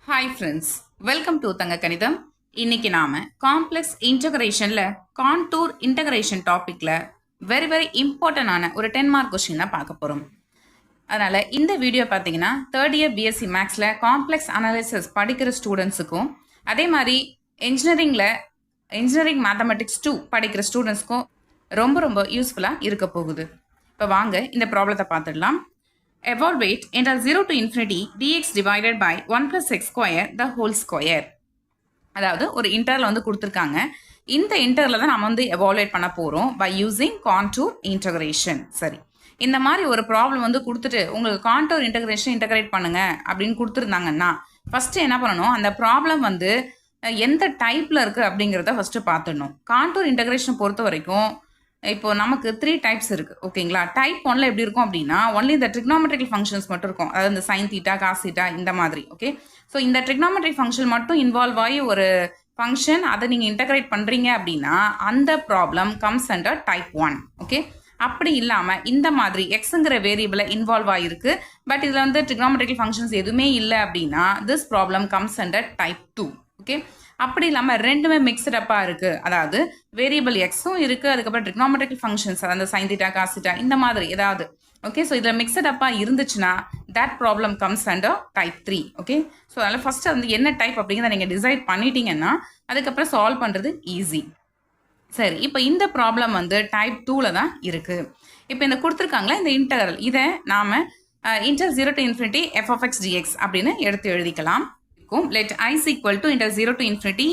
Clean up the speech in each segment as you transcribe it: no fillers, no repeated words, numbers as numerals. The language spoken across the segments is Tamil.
ஹாய் ஃப்ரெண்ட்ஸ், வெல்கம் டு தங்க கணிதம். இன்னைக்கு நாம காம்ப்ளெக்ஸ் இன்டகிரேஷன்ல கான்டூர் இன்டகிரேஷன் டாபிக்ல வெரி இம்பார்ட்டன்டான ஒரு 10 மார்க் கொஸ்டின் தான் பார்க்க போறோம். அதனால இந்த வீடியோ பார்த்தீங்கன்னா தேர்ட் இயர் பிஎஸ்சி மேக்ஸ்ல காம்ப்ளெக்ஸ் அனாலிசிஸ் படிக்கிற ஸ்டூடெண்ட்ஸுக்கும் அதே மாதிரி இன்ஜினியரிங் மேத்தமெட்டிக்ஸ் 2 படிக்கிற ஸ்டூடெண்ட்ஸ்க்கும் ரொம்ப யூஸ்ஃபுல்லாக இருக்க போகுது. இப்போ வாங்க இந்த ப்ராப்ளத்தை பார்த்துடலாம். Evaluate interval 0 to infinity dx divided by 1 plus x square the whole square. அதாவது ஒரு இன்டர்வல் வந்து கொடுத்துருக்காங்க. இந்த இன்டர்வலை தான் நம்ம வந்து எவாலுவேட் பண்ண போகிறோம் பை யூசிங் கான்டூர் இன்டகிரேஷன். சரி, இந்த மாதிரி ஒரு ப்ராப்ளம் வந்து கொடுத்துட்டு உங்களுக்கு கான்டூர் இன்டகிரேஷன் இன்டகிரேட் பண்ணுங்க அப்படின்னு கொடுத்துருந்தாங்கன்னா ஃபஸ்ட்டு என்ன பண்ணணும், அந்த ப்ராப்ளம் வந்து எந்த டைப்பில் இருக்குது அப்படிங்கிறத ஃபஸ்ட்டு பார்த்துடணும். கான்டூர் இன்டகிரேஷன் பொறுத்த வரைக்கும் இப்போ நமக்கு 3 டைப்ஸ் இருக்குது. ஓகேங்களா? டைப் 1ல் எப்படி இருக்கும் அப்படின்னா ஒன்லி இந்த ட்ரிக்னாமெட்ரிக்கல் ஃபங்க்ஷன்ஸ் மட்டும் இருக்கும். அதாவது இந்த சைன் தீட்டா காஸ் தீட்டா இந்த மாதிரி. ஓகே, ஸோ இந்த ட்ரிக்னாமெட்ரிக் ஃபங்க்ஷன் மட்டும் இன்வால்வ் ஆகி ஒரு ஃபங்க்ஷன் அதை நீங்கள் இன்டகிரேட் பண்ணுறீங்க அப்படின்னா அந்த problem comes under type 1. Okay, அப்படி இல்லாமல் இந்த மாதிரி எக்ஸுங்கிற வேரியபிளை இன்வால்வ் ஆகிருக்கு பட் இதில் வந்து ட்ரிக்னாமெட்ரிக்கல் ஃபங்க்ஷன்ஸ் எதுவுமே இல்லை அப்படின்னா this problem comes under type 2. Okay, அப்படி இல்லாமல் ரெண்டுமே மிக்சடப்பாக இருக்குது. அதாவது வேரியபிள் எக்ஸும் இருக்குது, அதுக்கப்புறம் ட்ரிக்னாமெட்ரிக்கல் ஃபங்க்ஷன்ஸ் அந்த சைன் தீட்டா காஸ் தீட்டா இந்த மாதிரி ஏதாவது. ஓகே, ஸோ இதில் மிக்சடப்பாக இருந்துச்சுன்னா that problem comes under type 3. Okay, so அதில் ஃபஸ்ட்டு வந்து என்ன டைப் அப்படிங்கிறத நீங்கள் டிசைட் பண்ணிட்டீங்கன்னா அதுக்கப்புறம் சால்வ் பண்ணுறது ஈஸி. சரி, இப்போ இந்த ப்ராப்ளம் வந்து டைப் 2ல் தான் இருக்குது. இப்போ இந்த கொடுத்துருக்காங்களா இந்த இன்டகரல், இதை நாம் inter 0 to infinity f of x dx அப்படின்னு எடுத்து எழுதிக்கலாம். Let I is equal to inter 0 to infinity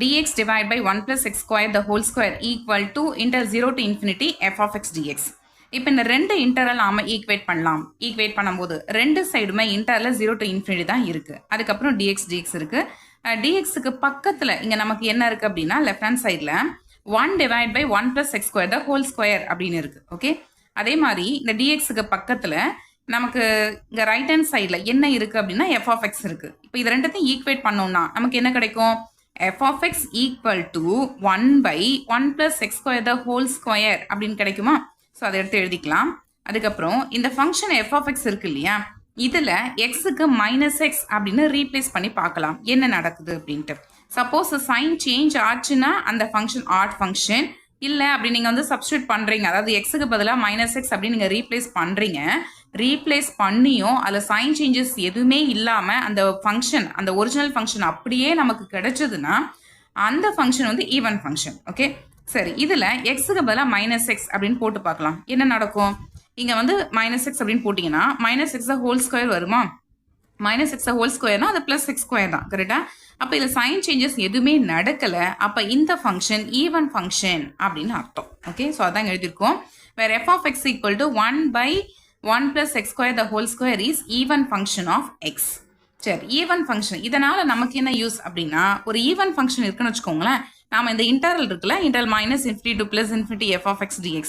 dx divided by 1 plus x square the whole square equal to inter 0 to infinity f of x dx. இப்போ இந்த ரெண்டு இன்டர்வல் நாம ஈக்குவேட் பண்ணலாம். ஈக்குவேட் பண்ணும்போது ரெண்டு சைடுமே இன்டர்வல் 0 to infinity தான் இருக்கு. அதுக்கப்புறம் dx இருக்கு. dxக்கு பக்கத்தில் இங்கே நமக்கு என்ன இருக்கு அப்படின்னா லெஃப்ட் ஹேண்ட் சைடில் 1 divided by 1 plus x square the whole square அப்படின்னு இருக்கு. ஓகே, அதே மாதிரி இந்த dxக்கு பக்கத்தில் நமக்கு இங்கே ரைட் ஹேண்ட் சைடில் என்ன இருக்குது அப்படின்னா எஃப் ஆஃப் எக்ஸ் இருக்குது. இப்போ இது ரெண்டுத்தையும் ஈக்குவேட் பண்ணோம்னா நமக்கு என்ன கிடைக்கும், F of X equal to 1 by 1 plus x square the whole square அப்படின்னு கிடைக்குமா? ஸோ அதை எடுத்து எழுதிக்கலாம். அதுக்கப்புறம் இந்த ஃபங்க்ஷன் எஃப் ஆஃப் எக்ஸ் இருக்கு இல்லையா, இதில் எக்ஸுக்கு -x அப்படின்னு ரீப்ளேஸ் பண்ணி பார்க்கலாம் என்ன நடக்குது அப்படின்ட்டு. சப்போஸ் சைன் சேஞ்ச் ஆச்சுன்னா அந்த ஃபங்க்ஷன் ஆட் ஃபங்க்ஷன், இல்லை அப்படி நீங்கள் வந்து சப்ஸ்டியூட் பண்ணுறீங்க, அதாவது எக்ஸுக்கு பதிலாக -x அப்படின்னு நீங்கள் ரீப்ளேஸ் பண்ணுறீங்க. ரீப்ளேஸ் பண்ணியும் அதில் சைன் சேஞ்சஸ் எதுவுமே இல்லாமல் அந்த ஃபங்க்ஷன் அந்த ஒரிஜினல் ஃபங்க்ஷன் அப்படியே நமக்கு கிடைச்சதுன்னா அந்த ஃபங்க்ஷன் வந்து ஈவன் ஃபங்க்ஷன். ஓகே, சரி, இதில் எக்ஸுக்கு பதிலாக -x அப்படின்னு போட்டு பார்க்கலாம் என்ன நடக்கும். இங்கே வந்து -x அப்படின்னு போட்டிங்கன்னா -x ஹோல் ஸ்கொயர் வருமா? -x ஹோல் ஸ்கொயர்னா அது +x ஸ்கொயர் தான், கரெக்டாக? அப்போ இதில் சைன் சேஞ்சஸ் எதுவுமே நடக்கலை. அப்போ இந்த ஃபங்க்ஷன் ஈவன் ஃபங்க்ஷன் அப்படின்னு அர்த்தம். ஓகே, ஸோ அதான் எழுதியிருக்கோம். வேறு f of x equal to 1 by 1 plus x square the whole square is even function of x. சரி, ஈவன் ஃபங்க்ஷன் இதனால் நமக்கு என்ன யூஸ் அப்படின்னா ஒரு ஈவன் ஃபங்க்ஷன் இருக்குன்னு வச்சுக்கோங்களேன். நாம் இந்த இன்டர்வல் இருக்குல்ல, interval -infinity to +infinity f of x dx,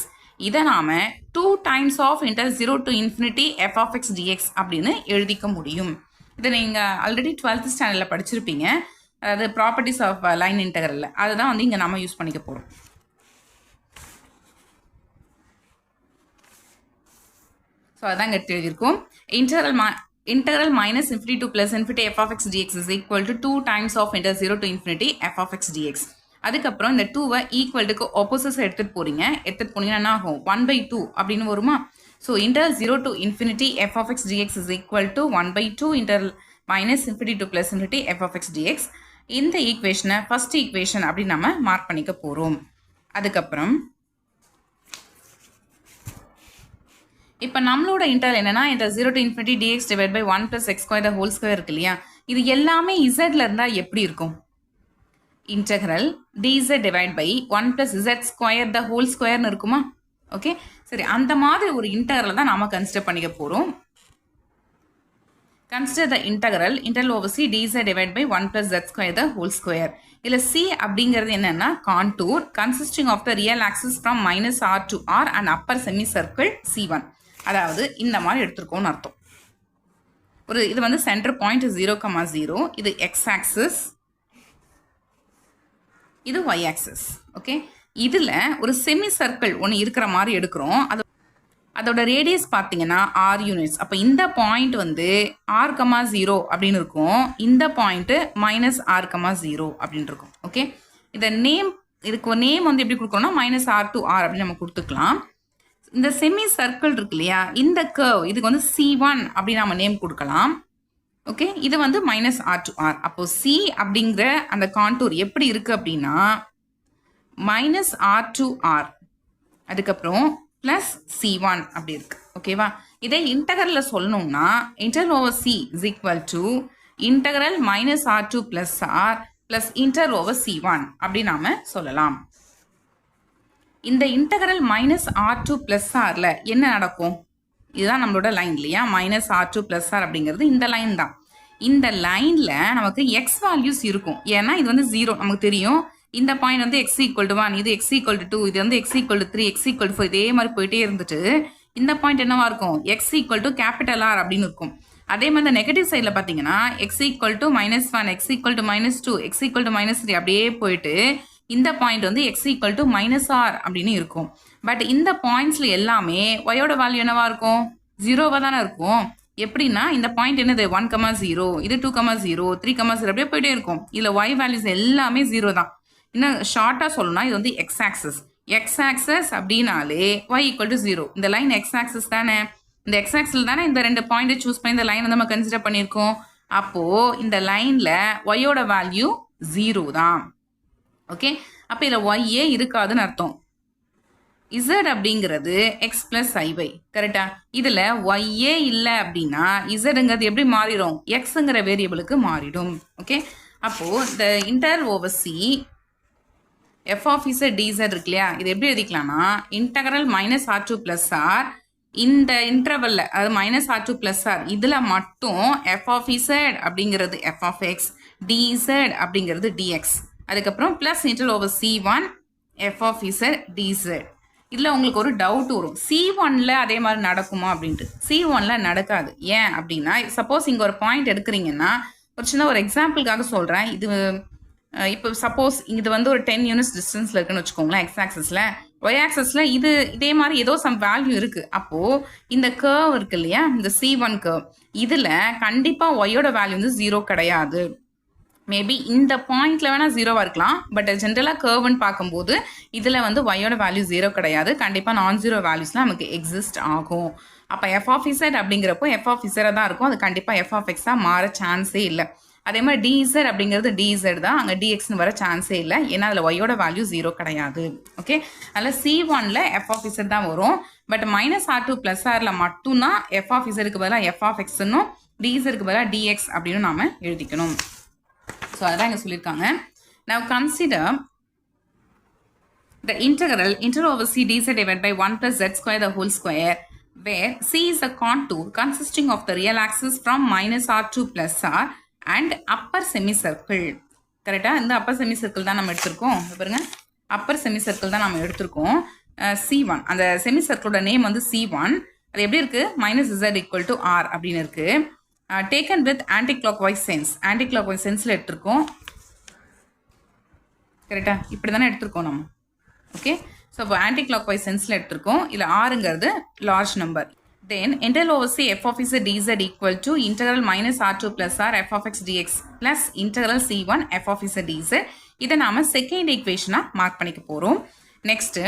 இதை நாம் 2 times of inter 0 to infinity f of x dx அப்படின்னு எழுதிக்க முடியும். இதை நீங்கள் ஆல்ரெடி 12th ஸ்டாண்டர்டில் படிச்சிருப்பீங்க. அதாவது ப்ராப்பர்ட்டிஸ் ஆஃப் லைன் இன்டகரலில் அதுதான் வந்து இங்கே நம்ம யூஸ் பண்ணிக்க போகிறோம். ஸோ அதான் இங்கே எழுதியிருக்கோம். Integral -infinity to +infinity f of x dx is equal to 2 times of inter 0 to infinity f of x dx. அதுக்கப்புறம் இந்த 2வை ஈக்குவல்ட்டுக்கு ஆப்போசிட்ஸ் எடுத்துகிட்டு போனீங்கன்னா என்ன ஆகும், 1/2 அப்படின்னு வருமா? So inter 0 to infinity f of x dx is equal to 1/2 inter -infinity to +infinity f of x dx. இந்த ஈக்குவேஷனை ஃபர்ஸ்ட் ஈக்குவேஷன் அப்படின்னு நம்ம மார்க் பண்ணிக்க போகிறோம். அதுக்கப்புறம் இப்போ நம்மளோட இன்டர்வல் என்னன்னா inter 0 to infinity dx divided by 1 plus x square the whole square இருக்கு இல்லையா, இது எல்லாமே zல இருந்தால் எப்படி இருக்கும்? Integral dz divided by 1 plus z square the whole squareன்னு இருக்குமா? ஓகே, சரி, அந்த மாதிரி ஒரு இன்டகரல் தான் நாம கன்சிடர் பண்ணிக்க போகிறோம். Consider the integral over c dz divided by 1 plus z square the whole square. இதில் c அப்படிங்கிறது என்னன்னா contour consisting of the real axis from -r to r and upper semicircle c1. அதாவது இந்த மாதிரி எடுத்துருக்கோம்னு அர்த்தம். இது வந்து சென்டர் பாயிண்ட் 0,0, இது x ஆக்சிஸ், இது y ஆக்சிஸ். ஓகே, இதில் ஒரு செமி சர்க்கிள் ஒன்று இருக்கிற மாதிரி எடுக்கிறோம். அதோட ரேடியஸ் பார்த்தீங்கன்னா ஆர் யூனிட்ஸ். அப்போ இந்த பாயிண்ட் வந்து ஆர் கமா 0 அப்படின்னு இருக்கும். இந்த பாயிண்ட்டு மைனஸ் ஆர் கமா 0 அப்படின்னு இருக்கும். ஓகே, இதை இதுக்கு நேம் வந்து எப்படி கொடுக்கணும்னா மைனஸ் ஆர் டு ஆர் அப்படின்னு நம்ம கொடுத்துக்கலாம். இந்த செமி சர்க்கிள் இருக்கு இல்லையா, இந்த கர்வ் இதுக்கு வந்து C1 அப்படின்னு நம்ம நேம் கொடுக்கலாம். ஓகே, இது வந்து மைனஸ் ஆர் டு ஆர். அப்போ சி அப்படிங்கிற அந்த கான்டூர் எப்படி இருக்கு அப்படின்னா மைனஸ் ஆர் டு ஆர், அதுக்கப்புறம் பிளஸ் C1 அப்படி இருக்கு. ஓகேவா, இதை இன்டகரல்ல சொல்லணும்னா integral over C is equal to integral minus R to plus R plus integral over C1 அப்படி நாம சொல்லலாம். இந்த integral minus R to plus ஆர்ல என்ன நடக்கும்? இதுதான் நம்மளோட லைன் இல்லையா, minus R to plus R அப்படிங்கிறது இந்த லைன் தான். இந்த லைன்ல நமக்கு எக்ஸ் வேல்யூஸ் இருக்கும். ஏன்னா இது வந்து 0 நமக்கு தெரியும். இந்த பாயிண்ட் வந்து எக்ஸ் ஈக்குவல் டு 1, இது எக்ஸ் ஈக்குவல் டு 2, இது வந்து X equal to 3, X equal to 4, இதே மாதிரி போயிட்டே இருந்துட்டு இந்த பாயிண்ட் என்னவா இருக்கும்? X equal to capital R அப்படின்னு இருக்கும். அதே மாதிரி இந்த நெகட்டிவ் சைடில் பார்த்தீங்கன்னா X equal to -1, X equal to -2, X equal to -3 அப்படியே போயிட்டு இந்த பாயிண்ட் வந்து எக்ஸ் ஈக்குவல் டு -r அப்படின்னு இருக்கும். பட் இந்த பாயிண்ட்ஸ்ல எல்லாமே ஒயோட வேல்யூ என்னவா இருக்கும்? 0வா தானே இருக்கும். எப்படின்னா இந்த பாயிண்ட் என்னது 1,0, இது 2,0, 3,0 அப்படியே போயிட்டே இருக்கும். இதில் ஒய் வேல்யூஸ் எல்லாமே 0 தான். இன்னும் ஷார்ட்டாக சொல்லணும்னா இது வந்து எக்ஸ் ஆக்சஸ். எக்ஸ் ஆக்சஸ் அப்படின்னாலே ஒய் ஈக்குவல் டு 0. இந்த லைன் எக்ஸ் ஆக்சஸ் தானே, இந்த எக்ஸ் ஆக்சில் தானே இந்த ரெண்டு பாயிண்ட்டை சூஸ் பண்ணி இந்த லைனை நம்ம கன்சிடர் பண்ணியிருக்கோம். அப்போது இந்த லைனில் ஒய்யோட வேல்யூ 0 தான். ஓகே, அப்போ இதில் ஒய்யே இருக்காதுன்னு அர்த்தம். இசட் அப்படிங்கிறது எக்ஸ் பிளஸ் ஐவை, கரெக்டா? இதில் ஒய்யே இல்லை அப்படின்னா இசடுங்கிறது எப்படி மாறிடும்? எக்ஸுங்கிற வேரியபிளுக்கு மாறிடும். ஓகே, அப்போது இந்த integral over C f of z dz இருக்கு இல்லையா, இது எப்படி எழுதிக்கலாம்னா integral minus R to plus R, இந்த இன்டர்வல்ல அது minus R to plus R இதில் மட்டும் எஃப் ஆஃப் இசட் அப்படிங்கிறது எஃப் ஆஃப் எக்ஸ், டிசட் அப்படிங்கிறது டிஎக்ஸ், அதுக்கப்புறம் plus integral over C1 f of z dz. இதில் உங்களுக்கு ஒரு டவுட் வரும், C1ல அதே மாதிரி நடக்குமா அப்படின்ட்டு. C1ல நடக்காது. ஏன் அப்படின்னா சப்போஸ் இங்கே ஒரு பாயிண்ட் எடுக்கிறீங்கன்னா, ஒரு சின்ன ஒரு எக்ஸாம்பிளுக்காக சொல்கிறேன். இது இப்போ சப்போஸ் இது வந்து ஒரு 10 யூனிட்ஸ் டிஸ்டன்ஸில் இருக்குன்னு வச்சுக்கோங்களேன் எக்ஸ் ஆக்சஸில். ஒய் ஆக்சஸில் இது இதே மாதிரி ஏதோ சம் வேல்யூ இருக்குது. அப்போது இந்த கர்வ் இருக்கு இல்லையா, இந்த C1 கர்வ், இதில் கண்டிப்பாக ஒய்யோட வேல்யூ வந்து 0 கிடையாது. மேபி இந்த பாயிண்ட்ல வேணால் 0வா இருக்கலாம். பட் ஜென்ரலாக கர்வ்னு பார்க்கும்போது இதில் வந்து ஒய்யோட வேல்யூ 0 கிடையாது. கண்டிப்பாக நான்-0 வேல்யூஸ்லாம் நமக்கு எக்ஸிஸ்ட் ஆகும். அப்போ எஃப் ஆஃப் இசட் அப்படிங்கிறப்போ எஃப் ஆஃப் இசட் தான் இருக்கும். அது கண்டிப்பாக எஃப் ஆஃப் எக்ஸாக மாற சான்ஸே இல்லை. அதே மாதிரி டிஇசட் அப்படிங்கிறது டிஇசட் தான், அங்கே டிஎக்ஸ்னு வர சான்ஸே இல்லை. ஏன்னா அதில் ஒய்யோட வேல்யூ 0 கிடையாது. ஓகே, அதில் C1ல எஃப் ஆஃப் இசட் தான் வரும். But minus R to plus ஆரில் மட்டும்தான் எஃப் ஆஃப் இசடுக்கு பதிலாக எஃப் ஆஃப் எக்ஸ்னும் டிஇசடுக்கு பதிலாக டிஎக்ஸ் அப்படின்னு நாம எழுதிக்கணும். ஸோ அதான் இங்கே சொல்லியிருக்காங்க. Now consider the inter over c dz divided by 1 plus z square the whole square, where c is a contour consisting of the real axis from minus r to plus r and upper semicircle. கரெக்டாக இந்த அப்பர் செமிசர்க்கிள் தான் நம்ம எடுத்திருக்கோம். பாருங்க, அப்பர் செமிசர்க்கிள் தான் நம்ம எடுத்திருக்கோம். C1 அந்த செமிசர்க்கிளோட நேம் வந்து C1. அது எப்படி இருக்குது? Minus z equal to R அப்படின்னு இருக்குது. Taken with anticlockwise sense, anticlockwise சென்ஸில் எடுத்திருக்கோம். கரெக்டாக இப்படி தானே எடுத்திருக்கோம் நம்ம. ஓகே, ஸோ இப்போ ஆன்டி கிளாக் வைஸ் சென்ஸில் எடுத்திருக்கோம். இல்லை ஆறுங்கிறது large number. Then interval over C f of z dz equal to interval minus R to plus R f of x dx plus interval C1 f of z dz. இதை நாம் செகண்ட் ஈக்குவேஷனாக மார்க் பண்ணிக்க போகிறோம். நெக்ஸ்ட்டு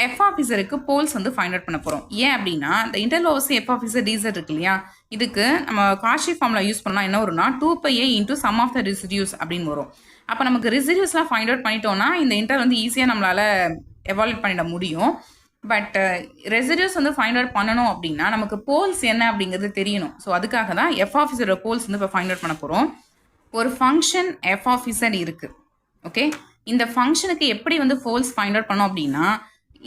எஃப் ஆஃப் இசருக்கு போல்ஸ் வந்து ஃபைண்ட் அவுட் பண்ண போகிறோம். ஏன் அப்படின்னா இந்த interval over C f of z dz இருக்கு இல்லையா, இதுக்கு நம்ம காஷி ஃபார்முலா யூஸ் பண்ணால் என்ன வரும்னா 2πa into sum of the residues அப்படின்னு வரும். அப்போ நமக்கு ரெசிடியூஸ்லாம் ஃபைண்ட் அவுட் பண்ணிட்டோம்னா இந்த இன்டர் வந்து ஈஸியாக நம்மளால் எவால்வேட் பண்ணிட முடியும். பட் ரெசிடியூஸ் வந்து ஃபைண்ட் அவுட் பண்ணணும் அப்படின்னா நமக்கு போல்ஸ் என்ன அப்படிங்கிறது தெரியணும். ஸோ அதுக்காக தான் எஃப் ஆஃப் இசரோட போல்ஸ் வந்து இப்போ ஃபைண்ட் அவுட் பண்ண போகிறோம். ஒரு ஃபங்க்ஷன் எஃப் ஆஃப் இசட் இருக்குது. ஓகே, இந்த ஃபங்க்ஷனுக்கு எப்படி வந்து போல்ஸ் ஃபைண்ட் அவுட் பண்ணோம் அப்படின்னா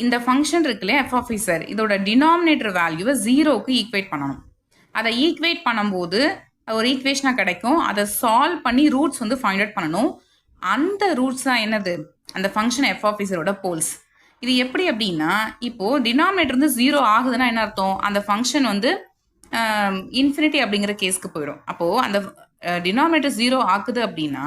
இந்த ஃபங்க்ஷன் இருக்குல்ல எஃப் ஆஃப் இசட், இதோட டினாமினேட்டர் வேல்யூவை 0க்கு ஈக்குவேட் பண்ணணும். அதை ஈக்குவேட் பண்ணும்போது ஒரு ஈக்குவேஷனாக கிடைக்கும். அதை சால்வ் பண்ணி ரூட்ஸ் வந்து ஃபைண்ட் அவுட் பண்ணணும். அந்த ரூட்ஸ் தான் என்னது? அந்த ஃபங்க்ஷன் எஃப் ஆஃப் இசரோட போல்ஸ். இது எப்படி அப்படின்னா இப்போது டினாமினேட்டர் வந்து 0 ஆகுதுன்னா என்ன அர்த்தம்? அந்த ஃபங்க்ஷன் வந்து இன்ஃபினிட்டி அப்படிங்கிற கேஸ்க்கு போயிடும். அப்போது அந்த டினாமினேட்டர் 0 ஆகுது அப்படின்னா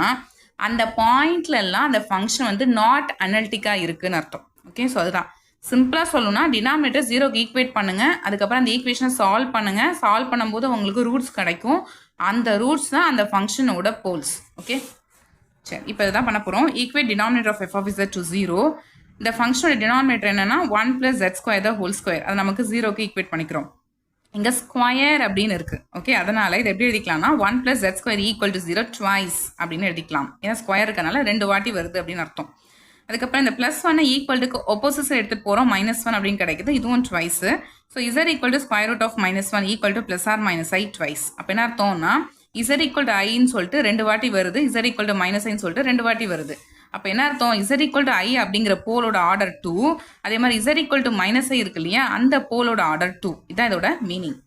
அந்த பாயிண்ட்லலாம் அந்த ஃபங்க்ஷன் வந்து நாட் அனலிட்டிக்காக இருக்குதுன்னு அர்த்தம். ஓகே, ஸோ அதுதான் சிம்பிளாக சொல்லணும்னா டினாமினேட்டர் ஜீரோக்கு ஈக்குவேட் பண்ணுங்கள், அதுக்கப்புறம் அந்த ஈக்குவேஷனை சால்வ் பண்ணுங்கள். சால்வ் பண்ணும்போது உங்களுக்கு ரூட்ஸ் கிடைக்கும். அந்த ரூட்ஸ் தான் அந்த ஃபங்க்ஷனோட போல்ஸ். ஓகே, சரி, இப்போ இதுதான் பண்ண போகிறோம். Equate denominator of F of Z to 0. இந்த ஃபங்க்ஷனோட டினாமினேட்டர் என்னன்னா 1 + z² த ஹோல் ஸ்கொயர். அது நமக்கு 0க்கு ஈக்குவேட் பண்ணிக்கிறோம். இங்கே ஸ்கொயர் அப்படின்னு இருக்குது. ஓகே, அதனால் இது எப்படி எழுதிக்கலாம்னா 1 + z² = 0 ட்வைஸ் அப்படின்னு எழுதிக்கலாம். ஏன்னா ஸ்கொயர் இருக்கனால 2 வாட்டி வருது அப்படின்னு அர்த்தம். அதுக்கப்புறம் இந்த +1 ஈக்குவல்ட்டுக்கு ஒப்போசிட் சைடு எடுத்துகிட்டு போகிறோம், -1 அப்படின்னு கிடைக்குது. இதுவும் twice. So z = √(-1) equal to +r - i twice. அப்போ என்ன அர்த்தம்னா z = iன்னு சொல்லிட்டு 2 வாட்டி வருது, z = -iன்னு சொல்லிட்டு 2 வாட்டி வருது. அப்போ என்ன அர்த்தம், z = i அப்படிங்கிற போலோட ஆர்டர் 2, அதே மாதிரி z = -i இருக்கு இல்லையா, அந்த போலோட ஆர்டர் 2. இதுதான் இதோட மீனிங்.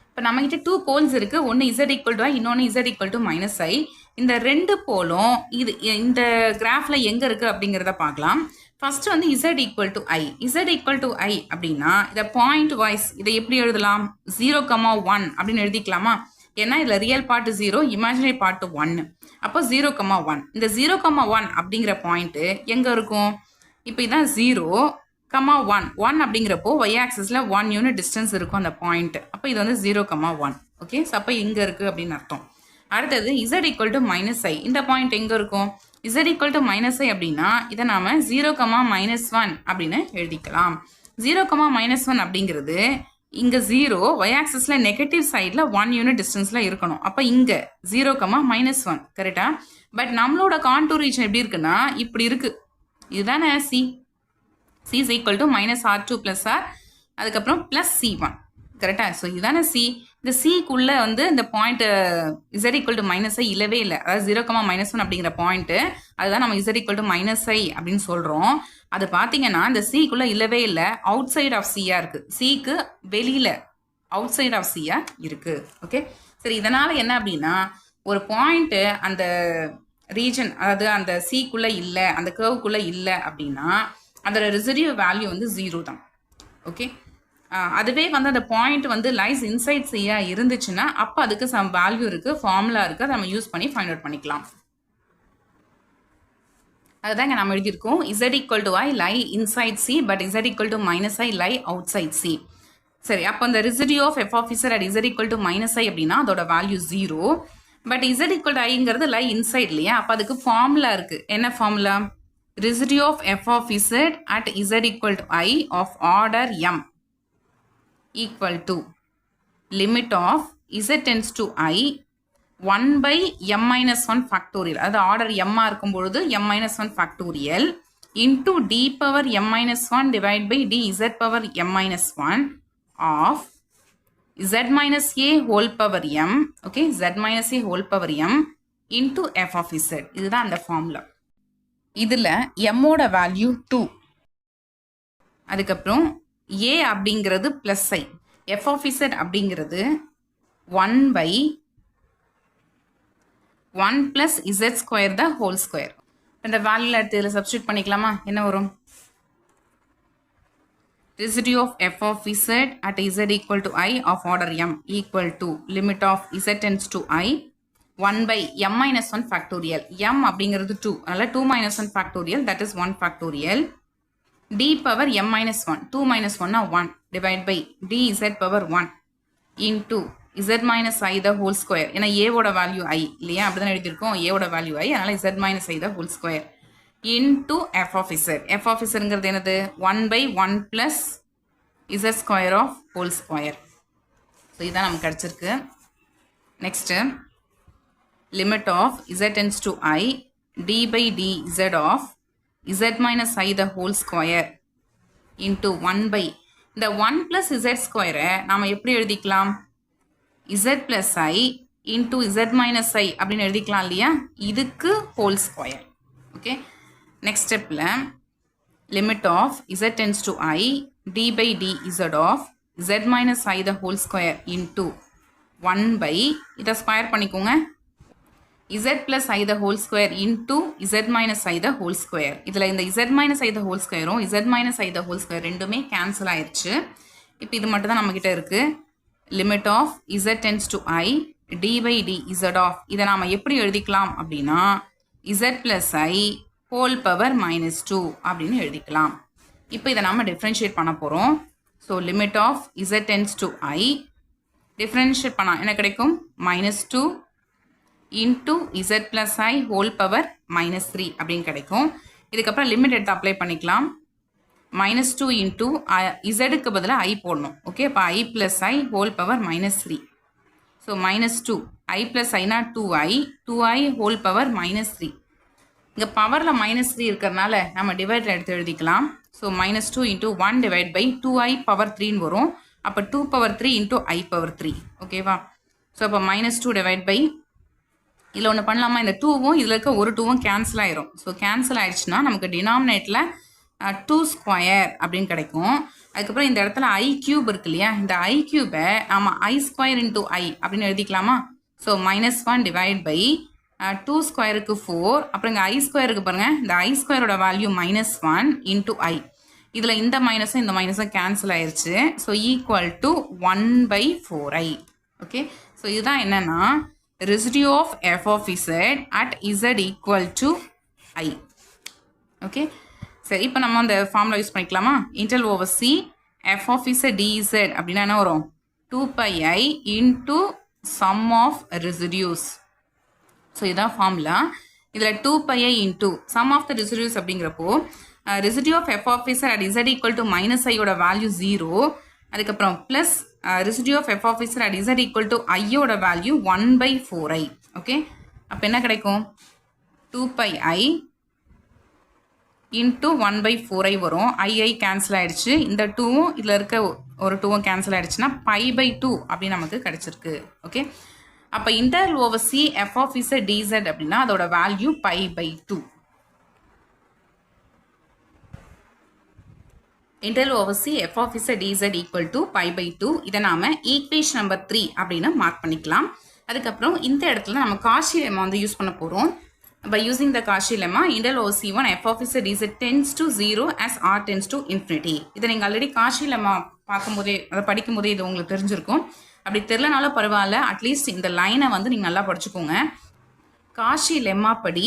இப்போ நம்மகிட்ட 2 போல்ஸ் இருக்குது. ஒன்று z = i, இன்னொன்று z = -i. இந்த 2 போலும் இந்த கிராஃபில் எங்கே இருக்குது அப்படிங்கிறத பார்க்கலாம். ஃபர்ஸ்ட் வந்து z = i. z = i அப்படின்னா இதை பாயிண்ட் வைஸ் இதை எப்படி எழுதலாம், 0,1 அப்படின்னு எழுதிக்கலாமா? ஏன்னா இதில் ரியல் பார்ட் 0, இமேஜினரி பார்ட் 1. அப்போ 0,1. இந்த 0,1 அப்படிங்கிற பாயிண்ட்டு எங்கே இருக்கும்? இப்போ இதான் 0,1. 1 அப்படிங்கிறப்போ y ஆக்சிஸில் 1 யூனிட் டிஸ்டன்ஸ் இருக்கும் அந்த பாயிண்ட். அப்போ இது வந்து 0,1. ஓகே, ஸோ அப்போ இங்கே இருக்குது அப்படின்னு அர்த்தம். அடுத்தது z = -i. இந்த பாயிண்ட் எங்கே இருக்கும்? z = -i அப்படின்னா இதை நாம் 0,-1 அப்படின்னு எழுதிக்கலாம். 0,-1 அப்படிங்கிறது இங்கே 0 y ஆக்சிஸில் நெகட்டிவ் சைடில் 1 யூனிட் டிஸ்டன்ஸில் இருக்கணும். அப்போ இங்கே 0,-1 கரெக்டா? பட் நம்மளோட கான்டூர் ரீஜன் எப்படி இருக்குன்னா இப்படி இருக்குது. இதுதானே c. c is equal to -r2 + r, அதுக்கப்புறம் +c1 கரெக்டா? ஸோ இதுதானே c. இந்த சிக்குள்ளே வந்து இந்த பாயிண்ட் z = -i இல்லவே இல்லை. அதாவது 0,-1 அப்படிங்கிற பாயிண்ட்டு அதுதான் நம்ம z = -i அப்படின்னு சொல்கிறோம். அது பார்த்தீங்கன்னா இந்த சிக்குள்ளே இல்லவே இல்லை, அவுட் சைட் ஆஃப் சியாக இருக்குது. சிக்கு வெளியில் அவுட் சைட் ஆஃப் சியாக இருக்குது. ஓகே, சரி, இதனால் என்ன அப்படின்னா ஒரு பாயிண்ட்டு அந்த ரீஜன், அதாவது அந்த சிக்குள்ளே இல்லை, அந்த கர்வுக்குள்ளே இல்லை அப்படின்னா அதோட ரெசிடியூ வேல்யூ வந்து 0 தான். ஓகே, அதுவே வந்து அந்த பாயிண்ட் வந்து லைஸ் இன்சைட் சியாக இருந்துச்சுன்னா அப்போ அதுக்கு சம் வேல்யூ இருக்குது, ஃபார்முலா இருக்குது, அதை நம்ம யூஸ் பண்ணி ஃபைண்ட் அவுட் பண்ணிக்கலாம். அதுதான் இங்கே நம்ம எழுதியிருக்கோம். z = i lie inside C, but z = -i lie outside C. சரி, அப்போ இந்த residue of f of z at z = -i அப்படின்னா அதோட வேல்யூ 0. பட் z = iங்கிறது லை இன்சைட் இல்லையா, அப்போ அதுக்கு ஃபார்முலா இருக்குது. என்ன formula? Residue of f of z at z = i of order m equal to limit of z tends to i 1/m-1 factorial. அதாவது ஆர்டர் m இருக்கும் பொழுது m-1 factorial into d power m-1 divided by dz power m-1 of z minus a whole power m. okay, z minus a whole power m into f of z. இதுதான் அந்த ஃபார்முலா. இதில் m ஓட வேல்யூ 2, அதுக்கப்புறம் a அப்படிங்கிறது +i, f of z அப்படிங்கிறது 1/1 + z² the whole square. இந்த வேல்யூல எடுத்து இதில் சப்ஸ்டியூட் பண்ணிக்கலாமா? என்ன வரும்? residue of f of z at z = i of order m equal to limit of z tends to i 1/m-1 factorial. m அப்படிங்கிறது 2, அதனால 2 - 1 factorial, that is 1 factorial. d power m-1, 2 - 1 are 1 divided by dz power 1 into z minus i the whole square. ஏன்னா a ஓட வேல்யூ i இல்லையா, அப்படி தான் எழுதியிருக்கோம். a ஓட வேல்யூ i, அதனால z minus i the whole square into f of z. f of zங்கிறது என்னது? 1/1 plus z² of whole square. So இதான் நமக்கு கிடச்சிருக்கு. Next limit of z tends to i d by dz of z minus i the whole square into 1/, இந்த 1 plus z² நாம் எப்படி எழுதிக்கலாம்? z plus i into z minus i அப்படின்னு எழுதிக்கலாம் இல்லையா, இதுக்கு whole square. ஓகே, நெக்ஸ்ட் ஸ்டெப்பில் limit of z tends to i d by dz of z minus i the whole square into 1/, இதை ஸ்கொயர் பண்ணிக்கோங்க, z plus i the whole square into z minus i the whole square. இதில் இந்த z minus i the whole squareம் z minus i the whole square ரெண்டுமே கேன்சல் ஆயிடுச்சு. இப்போ இது மட்டும் தான் நம்மக்கிட்ட இருக்குது. limit of z tends to i d by dz of, இதை நாம் எப்படி எழுதிக்கலாம் அப்படின்னா z plus i whole power -2 அப்படின்னு எழுதிக்கலாம். இப்போ இதை நம்ம டிஃப்ரென்ஷியேட் பண்ண போகிறோம். So limit of z tends to I differentiate பண்ணால் என்ன கிடைக்கும்? -2 into z plus I whole power -3 அப்படின்னு கிடைக்கும். இதுக்கப்புறம் லிமிட் எடுத்து அப்ளை பண்ணிக்கலாம். -2 இன்டூ இசடுக்கு பதிலாக I போடணும். ஓகே, இப்போ I plus I whole power -3. So -2 I plus ஐனா 2I ஹோல் பவர் -3. இங்கே பவரில் -3 இருக்கிறதுனால நம்ம டிவைடர் எடுத்து எழுதிக்கலாம். So -2 into 1 divide by 2I power 3ன்னு வரும். அப்போ 2 பவர் 3 இன்டூ I பவர் 3. ஓகேவா? ஸோ அப்போ -2 டிவைட் பை இதில் ஒன்று பண்ணலாமா? இந்த 2வும் இதில் இருக்க ஒரு 2வும் கேன்சல் ஆயிரும். ஸோ கேன்சல் ஆயிடுச்சுன்னா நமக்கு டினாமினேட்டில் 2 ஸ்கொயர் அப்படின்னு கிடைக்கும். அதுக்கப்புறம் இந்த இடத்துல I கியூப் இருக்கு இல்லையா? இந்த I கியூபை நம்ம I ஸ்கொயர் இன்டூ I அப்படின்னு எழுதிக்கலாமா? ஸோ -1 டிவைட் பை 2 ஸ்கொயருக்கு 4. அப்புறம் இங்கே I ஸ்கொயருக்கு பாருங்கள், இந்த I ஸ்கொயரோட வேல்யூ -1 இன்டூ I. இதில் இந்த மைனஸும் இந்த மைனஸும் கேன்சல் ஆயிடுச்சு. So equal to 1/4I. Okay, so இதுதான் என்னன்னா residue of f of z at z equal to I. Okay, சரி, இப்போ நம்ம அந்த ஃபார்முலா யூஸ் பண்ணிக்கலாமா? Integral over C f of z dz அப்படின்னா என்ன வரும்? 2πi into sum of residues. So இதுதான் ஃபார்முலா. இதில் 2πi into sum of the residues அப்படிங்கிறப்போ residue of f of z at z equal to -iயோட வேல்யூ 0. அதுக்கப்புறம் plus residue of f of z at z equal to iயோட வேல்யூ 1/4i. ஓகே, அப்போ என்ன கிடைக்கும்? 2πi இன்டூ 1/4i வரும். ஐ கேன்சல் ஆயிடுச்சு. இந்த 2வும் இதில் இருக்க ஒரு 2வும் கேன்சல் ஆயிடுச்சுன்னா π/2 அப்படின்னு நமக்கு கிடைச்சிருக்கு. ஓகே, அப்போ interval over C f of z dz அப்படின்னா அதோட value π/2. Interval over C f of z dz equal to π/2. இதை நாம ஈக்குவேஷன் நம்பர் 3 அப்படின்னு மார்க் பண்ணிக்கலாம். அதுக்கப்புறம் இந்த இடத்துல நம்ம காஷி லெம்மா வந்து யூஸ் பண்ண போகிறோம். By using the Cauchy lemma, integral over C1 f of z dz tends to 0 as r tends to infinity. இதை நீங்கள் ஆல்ரெடி காஷி லெம்மா பார்க்கும்போதே அதை படிக்கும்போதே இது உங்களுக்கு தெரிஞ்சிருக்கும். அப்படி தெரிலனாலும் பரவாயில்ல, அட்லீஸ்ட் இந்த லைனை வந்து நீங்கள் நல்லா படிச்சுக்கோங்க. காஷி லெம்மா படி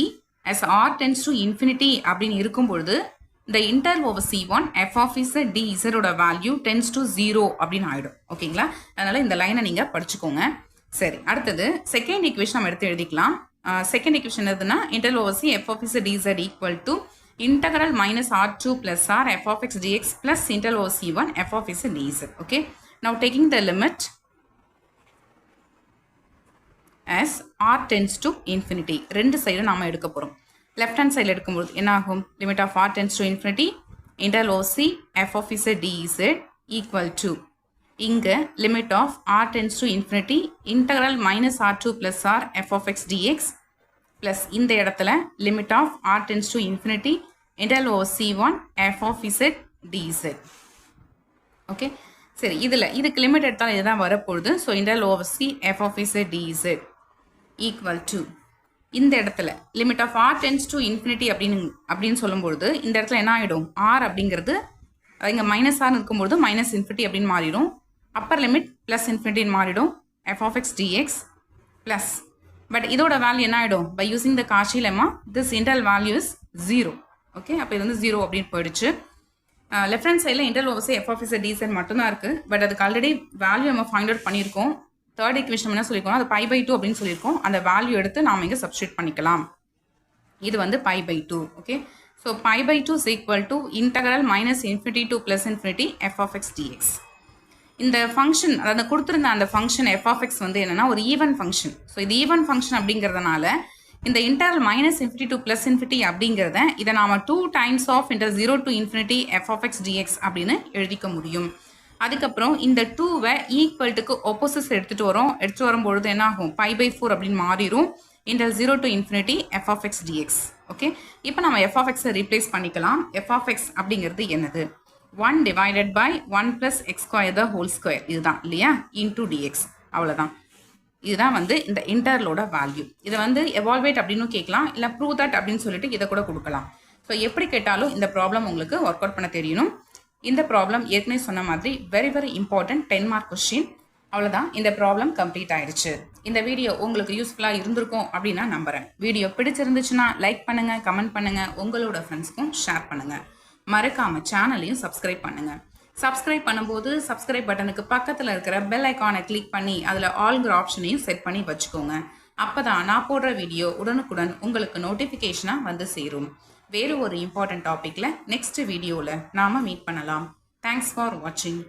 as r tends to infinity அப்படின்னு இருக்கும்பொழுது இந்த interval over C1 f of z dz ஓட வேல்யூ tends to 0 அப்படின்னு ஆகிடும். ஓகேங்களா? அதனால் இந்த லைனை நீங்கள் படிச்சுக்கோங்க. சரி, அடுத்தது செகண்ட் ஈக்குவேஷன் நம்ம எடுத்து எழுதிக்கலாம். செகண்ட் ஈக்குவேஷன் எதுனா interval over C f of z dz equal to integral -r2 plus r f of x dx plus integral over c1 f of z dz. Okay, now taking the limit as r tends to infinity. ரெண்டு சைடும் நாம எடுக்க போறோம். லெஃப்ட் ஹேண்ட் சைடில் எடுக்கும்போது என்ன ஆகும்? Limit of r tends to infinity integral over c f of z dz equal to இங்க limit of r tends to infinity integral -r2 plus r f of x dx plus இந்த இடத்துல limit of r tends to infinity integral over c1 f of z dz. Okay, சரி, இதுக்கு லிமிட் எடுத்தாலும் இதுதான் வரப்போகுது. So integral over c f of z dz equal to இந்த இடத்துல limit of r tends to infinity அப்படின்னு சொல்லும்பொழுது இந்த இடத்துல என்ன ஆகிடும்? r அப்படிங்கிறது இங்கே -r இருக்கும்பொழுது -infinity அப்படின்னு மாறிடும். அப்பர் லிமிட் ப்ளஸ் இன்ஃபினிட்டின்னு மாறிடும். f of x dx plus but இதோட வேல்யூ என்ன ஆகிடும்? By using the Cauchy lemma this interval value is 0. Okay, அப்போ இது வந்து 0 அப்படின்னு போயிடுச்சு. லெஃப்ட் ஹேண்ட் சைடில் interval over C f of z dz மட்டும்தான் இருக்குது. பட் அதுக்கு ஆல்ரெடி வேல்யூ நம்ம ஃபைண்ட் அவுட் பண்ணியிருக்கோம். தேர்ட் ஈக்குவேஷன் என்ன சொல்லியிருக்கோம்? அது π/2 அப்படின்னு சொல்லியிருக்கோம். அந்த வேல்யூ எடுத்து நாம் இங்கே சப்ஸ்டியூட் பண்ணிக்கலாம். இது வந்து π/2. Okay, so π/2 is equal to integral -infinity to +infinity f of x dx. இந்த ஃபங்க்ஷன் அதாவது கொடுத்துருந்த அந்த ஃபங்க்ஷன் f of x வந்து என்னென்னா ஒரு ஈவன் ஃபங்க்ஷன். ஸோ இது ஈவன் ஃபங்க்ஷன் அப்படிங்கிறதுனால இந்த இன்டர்வல் -infinity to +infinity அப்படிங்கிறத இதை நாம் 2 times of integral 0 to infinity f of x dx அப்படின்னு எழுதிக்க முடியும். அதுக்கப்புறம் இந்த 2வை ஈக்குவல்ட்டுக்கு ஆப்போசிட்ஸ் எடுத்துகிட்டு வரும்பொழுது என்ன ஆகும்? π/4 அப்படின்னு மாறிடும். integral 0 to infinity f of x dx. Okay, இப்போ நம்ம f of x ரீப்ளேஸ் பண்ணிக்கலாம். f of x அப்படிங்கிறது என்னது? 1 divided by 1 plus x square the whole square. இதுதான் இல்லையா? into dx. அவ்வளோதான். இதுதான் வந்து இந்த இன்டர்வலோட வேல்யூ. இதை வந்து எவால்வேட் அப்படின்னு கேட்கலாம், இல்லை ப்ரூவ் தட் அப்படின்னு சொல்லிட்டு இதை கூட கொடுக்கலாம். ஸோ எப்படி கேட்டாலும் இந்த ப்ராப்ளம் உங்களுக்கு ஒர்க் அவுட் பண்ண தெரியணும். இந்த ப்ராப்ளம் ஏற்கனவே சொன்ன மாதிரி very very important 10 mark question. அவ்வளோதான், இந்த ப்ராப்ளம் கம்ப்ளீட் ஆயிடுச்சு. இந்த வீடியோ உங்களுக்கு யூஸ்ஃபுல்லாக இருந்திருக்கும் அப்படின்னு நான் நம்புகிறேன். வீடியோ பிடிச்சிருந்துச்சுன்னா லைக் பண்ணுங்கள், கமெண்ட் பண்ணுங்கள், உங்களோட ஃப்ரெண்ட்ஸ்க்கும் ஷேர் பண்ணுங்கள். மறக்காமல் சேனலையும் சப்ஸ்கிரைப் பண்ணுங்கள். சப்ஸ்கிரைப் பண்ணும்போது சப்ஸ்கிரைப் பட்டனுக்கு பக்கத்தில் இருக்கிற பெல் ஐக்கானை கிளிக் பண்ணி அதில் ஆல்ங்கிற ஆப்ஷனையும் செட் பண்ணி வச்சுக்கோங்க. அப்போ தான் நான் போடுற வீடியோ உடனுக்குடன் உங்களுக்கு நோட்டிஃபிகேஷனாக வந்து சேரும். வேறு ஒரு இம்பார்ட்டன்ட் டாப்பிக்கில் நெக்ஸ்ட் வீடியோவில் நாம் மீட் பண்ணலாம். தேங்க்ஸ் ஃபார் வாட்சிங்.